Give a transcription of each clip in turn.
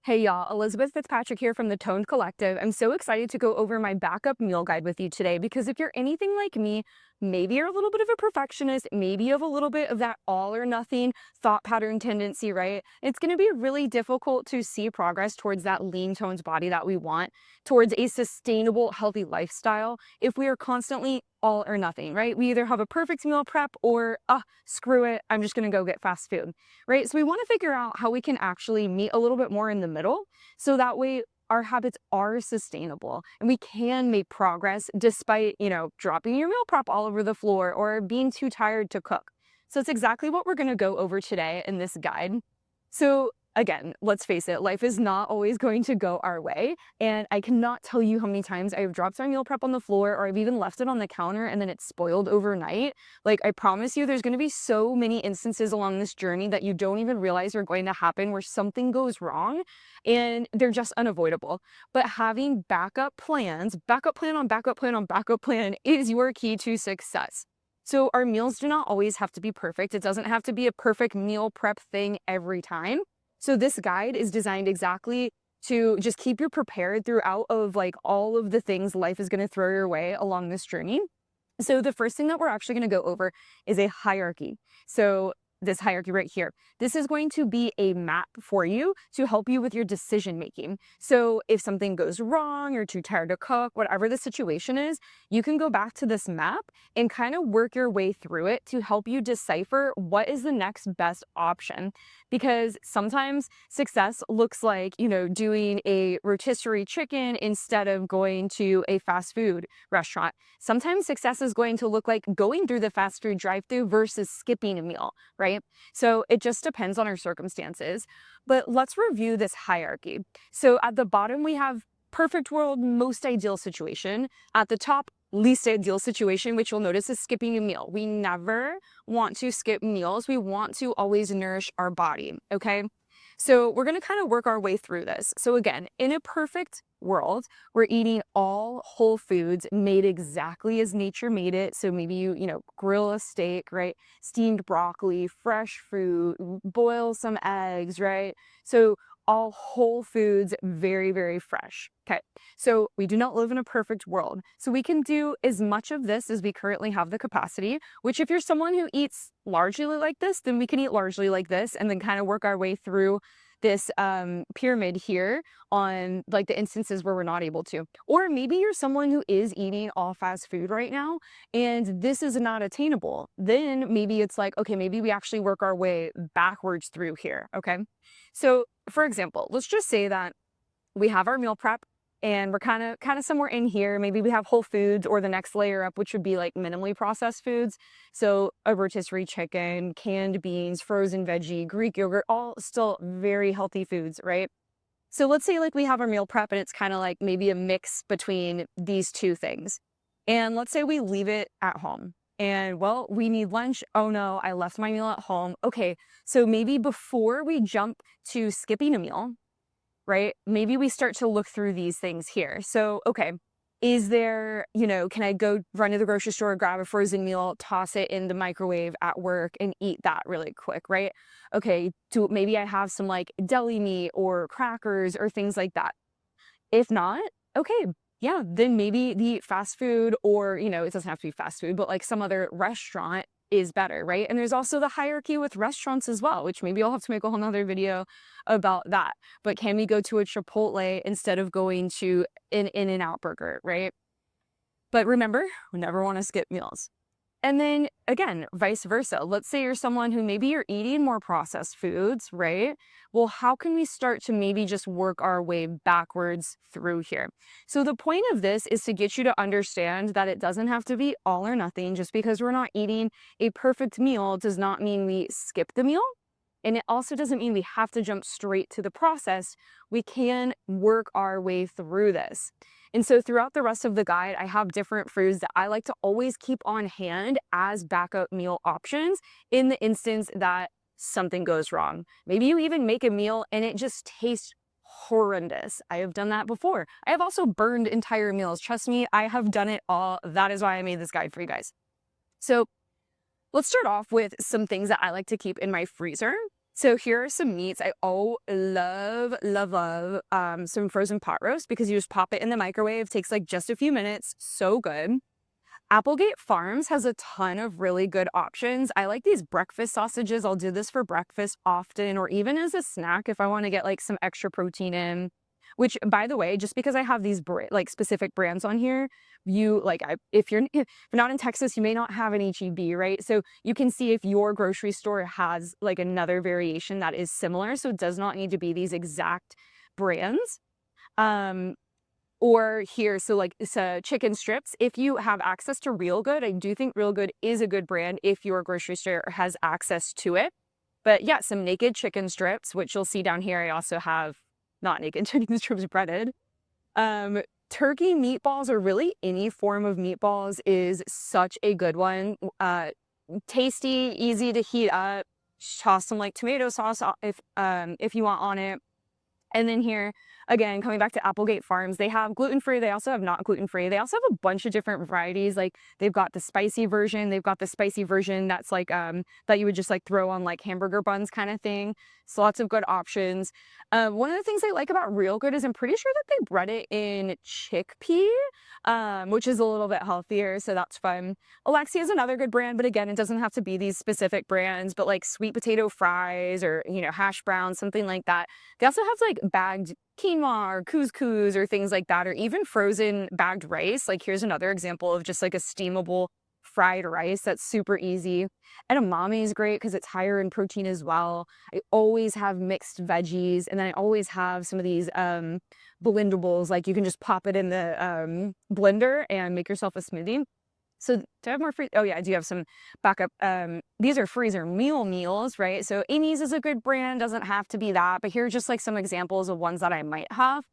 Hey y'all, Elizabeth Fitzpatrick here from the Toned Collective. I'm so excited to go over my backup meal guide with you today because if you're anything like me, maybe you're a little bit of a perfectionist, maybe you have a little bit of that all or nothing thought pattern tendency, right? It's going to be really difficult to see progress towards that lean toned body that we want, towards a sustainable, healthy lifestyle if we are constantly all or nothing, right? We either have a perfect meal prep or, screw it, I'm just going to go get fast food, right? So we want to figure out how we can actually meet a little bit more in the middle so that way our habits are sustainable and we can make progress despite, dropping your meal prep all over the floor or being too tired to cook. So it's exactly what we're going to go over today in this guide. So again, let's face it, life is not always going to go our way. And I cannot tell you how many times I've dropped my meal prep on the floor or I've even left it on the counter and then it's spoiled overnight. Like, I promise you, there's going to be so many instances along this journey that you don't even realize are going to happen where something goes wrong and they're just unavoidable. But having backup plans, backup plan on backup plan on backup plan is your key to success. So our meals do not always have to be perfect. It doesn't have to be a perfect meal prep thing every time. So this guide is designed exactly to just keep you prepared throughout of like all of the things life is going to throw your way along this journey. So the first thing that we're actually going to go over is a hierarchy. So this hierarchy right here, this is going to be a map for you to help you with your decision making. So if something goes wrong, you're too tired to cook, whatever the situation is, you can go back to this map and kind of work your way through it to help you decipher what is the next best option. Because sometimes success looks like, doing a rotisserie chicken instead of going to a fast food restaurant. Sometimes success is going to look like going through the fast food drive-through versus skipping a meal, right? So it just depends on our circumstances. But let's review this hierarchy. So at the bottom, we have perfect world, most ideal situation. At the top, least ideal situation, which you'll notice is skipping a meal. We never want to skip meals. We want to always nourish our body, okay? So we're going to kind of work our way through this. So again, in a perfect world, we're eating all whole foods made exactly as nature made it. So maybe you grill a steak, right? Steamed broccoli, fresh fruit, boil some eggs, right? So all whole foods, very, very fresh. Okay. So we do not live in a perfect world. So we can do as much of this as we currently have the capacity, which if you're someone who eats largely like this, then we can eat largely like this and then kind of work our way through this pyramid here on like the instances where we're not able to. Or maybe you're someone who is eating all fast food right now and this is not attainable. Then maybe it's like, okay, maybe we actually work our way backwards through here. Okay. So for example, let's just say that we have our meal prep and we're kind of somewhere in here. Maybe we have whole foods or the next layer up, which would be like minimally processed foods. So a rotisserie chicken, canned beans, frozen veggie, Greek yogurt, all still very healthy foods, right? So let's say like we have our meal prep and it's kind of like maybe a mix between these two things. And let's say we leave it at home. And well, we need lunch. Oh no, I left my meal at home. Okay, so maybe before we jump to skipping a meal, right? Maybe we start to look through these things here. So, okay, is there, can I go run to the grocery store, grab a frozen meal, toss it in the microwave at work and eat that really quick, right? Okay, maybe I have some like deli meat or crackers or things like that. If not, okay, yeah, then maybe the fast food or, it doesn't have to be fast food, but like some other restaurant is better, right? And there's also the hierarchy with restaurants as well, which maybe I'll have to make a whole nother video about that. But can we go to a Chipotle instead of going to an In-N-Out burger, right? But remember, we never want to skip meals. And then again, vice versa. Let's say you're someone who maybe you're eating more processed foods, right? Well, how can we start to maybe just work our way backwards through here? So the point of this is to get you to understand that it doesn't have to be all or nothing. Just because we're not eating a perfect meal does not mean we skip the meal. And it also doesn't mean we have to jump straight to the process. We can work our way through this. And so throughout the rest of the guide, I have different foods that I like to always keep on hand as backup meal options in the instance that something goes wrong. Maybe you even make a meal and it just tastes horrendous. I have done that before. I have also burned entire meals. Trust me, I have done it all. That is why I made this guide for you guys. So let's start off with some things that I like to keep in my freezer. So here are some meats. I love some frozen pot roast because you just pop it in the microwave. Takes like just a few minutes. So good. Applegate Farms has a ton of really good options. I like these breakfast sausages. I'll do this for breakfast often, or even as a snack if I want to get like some extra protein in. Which, by the way, just because I have these like specific brands on here, you like if you're not in Texas, you may not have an HEB, right? So you can see if your grocery store has like another variation that is similar. So it does not need to be these exact brands. Um, or here, so like so chicken strips. If you have access to Real Good, I do think Real Good is a good brand if your grocery store has access to it. But yeah, some naked chicken strips, which you'll see down here. I also have not naked chicken strips breaded. Um, Turkey meatballs, or really any form of meatballs, is such a good one. Tasty, easy to heat up. Toss some like tomato sauce if you want on it. And then here, again, coming back to Applegate Farms, they have gluten-free, they also have not gluten-free. They also have a bunch of different varieties, like, they've got the spicy version, they've got the spicy version that's like, that you would just, like, throw on, like, hamburger buns kinda thing. So lots of good options. One of the things I like about Real Good is I'm pretty sure that they bread it in chickpea, which is a little bit healthier, so that's fun. Alexia is another good brand, but again, it doesn't have to be these specific brands, but, like, sweet potato fries or, hash browns, something like that. They also have like bagged quinoa or couscous or things like that, or even frozen bagged rice. Like here's another example of just like a steamable fried rice that's super easy. Edamame is great because it's higher in protein as well. I always have mixed veggies, and then I always have some of these blendables. Like you can just pop it in the blender and make yourself a smoothie. So do I have more free? Oh yeah, I do have some backup. These are freezer meals, right? So Amy's is a good brand, doesn't have to be that, but here are just like some examples of ones that I might have.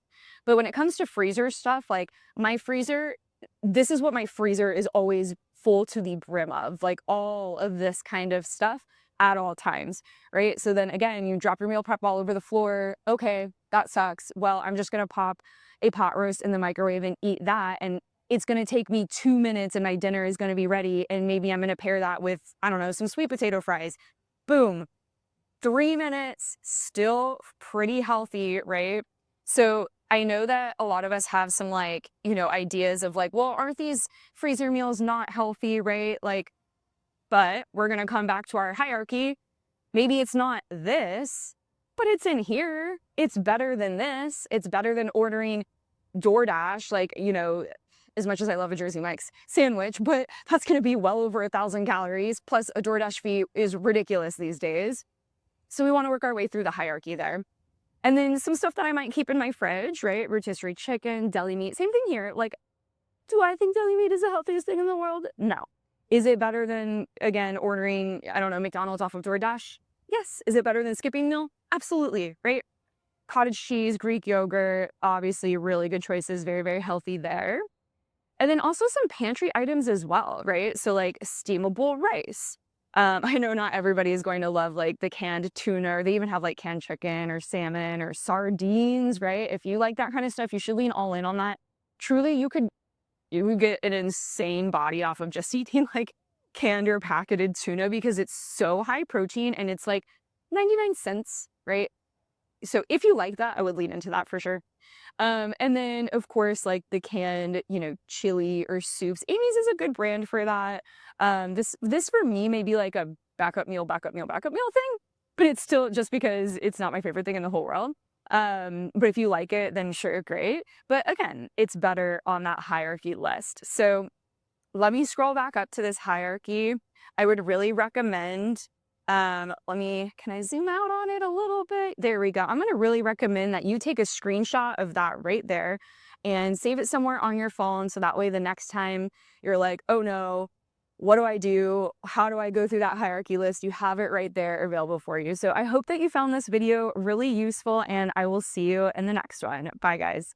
But when it comes to freezer stuff, like my freezer, this is what my freezer is always full to the brim of, like all of this kind of stuff at all times, right? So then again, you drop your meal prep all over the floor. Okay, that sucks. Well, I'm just gonna pop a pot roast in the microwave and eat that. And it's going to take me 2 minutes and my dinner is going to be ready. And maybe I'm going to pair that with, I don't know, some sweet potato fries. Boom. 3 minutes, still pretty healthy, right? So I know that a lot of us have some like, ideas of like, well, aren't these freezer meals not healthy, right? Like, but we're going to come back to our hierarchy. Maybe it's not this, but it's in here. It's better than this. It's better than ordering DoorDash, like, as much as I love a Jersey Mike's sandwich, but that's going to be well over 1,000 calories. Plus a DoorDash fee is ridiculous these days. So we want to work our way through the hierarchy there. And then some stuff that I might keep in my fridge, right? Rotisserie chicken, deli meat, same thing here. Like, do I think deli meat is the healthiest thing in the world? No. Is it better than, again, ordering, I don't know, McDonald's off of DoorDash? Yes. Is it better than skipping meal? Absolutely, right? Cottage cheese, Greek yogurt, obviously really good choices, very, very healthy there. And then also some pantry items as well, right? So like steamable rice. I know not everybody is going to love like the canned tuna, or they even have like canned chicken or salmon or sardines, right? If you like that kind of stuff, you should lean all in on that. Truly, you would get an insane body off of just eating like canned or packeted tuna because it's so high protein and it's like 99 cents, right? So if you like that, I would lean into that for sure. And then of course, like the canned, chili or soups. Amy's is a good brand for that. This for me may be like a backup meal thing, but it's still just because it's not my favorite thing in the whole world. But if you like it, then sure, great. But again, it's better on that hierarchy list. So let me scroll back up to this hierarchy. I would really recommend can I zoom out on it a little bit? There we go. I'm going to really recommend that you take a screenshot of that right there and save it somewhere on your phone. So that way the next time you're like, oh no, what do I do? How do I go through that hierarchy list? You have it right there available for you. So I hope that you found this video really useful, and I will see you in the next one. Bye guys.